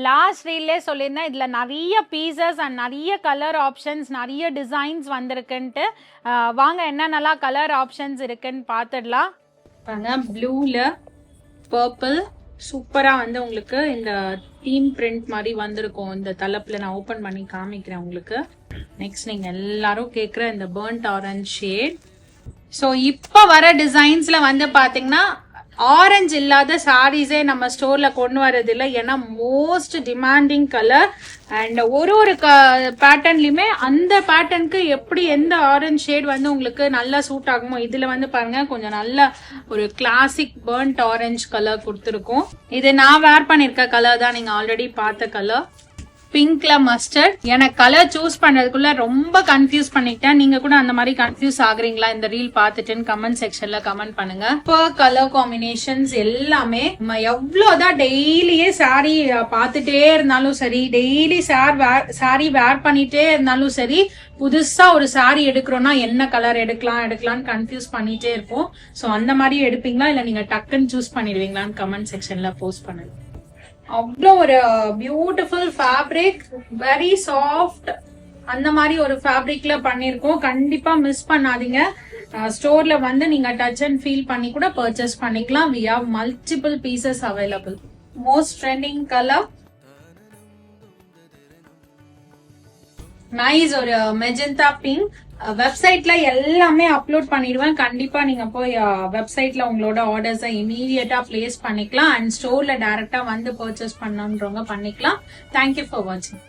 Last ரீல்லே சொல்லியிருந்தேன் இதில் நிறைய பீசஸ் அண்ட் நிறைய கலர் ஆப்ஷன்ஸ் நிறைய டிசைன்ஸ் வந்திருக்குன்ட்டு. வாங்க என்னென்னலாம் கலர் ஆப்ஷன்ஸ் இருக்குன்னு பார்த்துடலாம். ப்ளூவில் பர்பிள் சூப்பராக வந்து உங்களுக்கு இந்த தீம் பிரிண்ட் மாதிரி வந்திருக்கும். இந்த தலைப்பில் நான் ஓப்பன் பண்ணி காமிக்கிறேன் உங்களுக்கு. நெக்ஸ்ட் நீங்கள் எல்லாரும் கேட்குற இந்த பர்ன்ட் ஆரஞ்ச் ஷேட். ஸோ இப்போ வர டிசைன்ஸில் வந்து பார்த்தீங்கன்னா ஆரஞ்சு இல்லாத சாரீஸே நம்ம ஸ்டோர்ல கொண்டு வரது இல்லை. ஏன்னா மோஸ்ட் டிமாண்டிங் கலர் அண்ட் ஒரு பேட்டர்ன்லயுமே அந்த பேட்டர்னுக்கு எப்படி எந்த ஆரஞ்சு ஷேட் வந்து உங்களுக்கு நல்லா சூட் ஆகுமோ. இதுல வந்து பாருங்க கொஞ்சம் நல்ல ஒரு கிளாசிக் பர்ன்ட் ஆரஞ்சு கலர் கொடுத்துருக்கோம். இது நான் வேர் பண்ணிருக்க கலர் தான், நீங்க ஆல்ரெடி பார்த்த கலர். பிங்க்ல மஸ்டர்ட். எனக்கு கலர் சூஸ் பண்றதுக்குள்ள ரொம்ப கன்ஃபியூஸ் பண்ணிட்டேன். நீங்க கூட அந்த மாதிரி கன்ஃபியூஸ் ஆகுறீங்களா இந்த ரீல் பார்த்துட்டுன்னு கமெண்ட் செக்ஷன்ல கமெண்ட் பண்ணுங்க. இப்போ கலர் காம்பினேஷன்ஸ் எல்லாமே நம்ம எவ்வளவுதான் டெய்லியே சாரி பார்த்துட்டே இருந்தாலும் சரி, டெய்லி சாரி வேர் பண்ணிட்டே இருந்தாலும் சரி, புதுசா ஒரு சாரி எடுக்கிறோம்னா என்ன கலர் எடுக்கலாம்னு கன்ஃபியூஸ் பண்ணிட்டே இருப்போம். ஸோ அந்த மாதிரி எடுப்பீங்களா இல்ல நீங்க டக்குன்னு சூஸ் பண்ணிடுவீங்களான்னு கமெண்ட் செக்ஷன்ல போஸ்ட் பண்ணுங்க. அவ்வளோ ஒரு பியூட்டிஃபுல் ஃபேப்ரிக், வெரி சாஃப்ட், அந்த மாதிரி ஒரு ஃபேப்ரிக்ல பண்ணிருக்கோம். கண்டிப்பா மிஸ் பண்ணாதீங்க. ஸ்டோர்ல வந்து நீங்க டச் அண்ட் ஃபீல் பண்ணி கூட பர்ச்சேஸ் பண்ணிக்கலாம். We have multiple pieces available. Most trending colour, nice ஒரு மெஜந்தா பிங்க். வெப்சைட்ல எல்லாமே அப்லோட் பண்ணிடுவேன். கண்டிப்பா நீங்க போய் வெப்சைட்ல உங்களோட ஆர்டர்ஸை இமீடியட்டா பிளேஸ் பண்ணிக்கலாம். அண்ட் ஸ்டோர்ல டைரக்டா வந்து பர்ச்சேஸ் பண்ணணுன்றவங்க பண்ணிக்கலாம். தேங்க்யூ ஃபார் வாட்சிங்.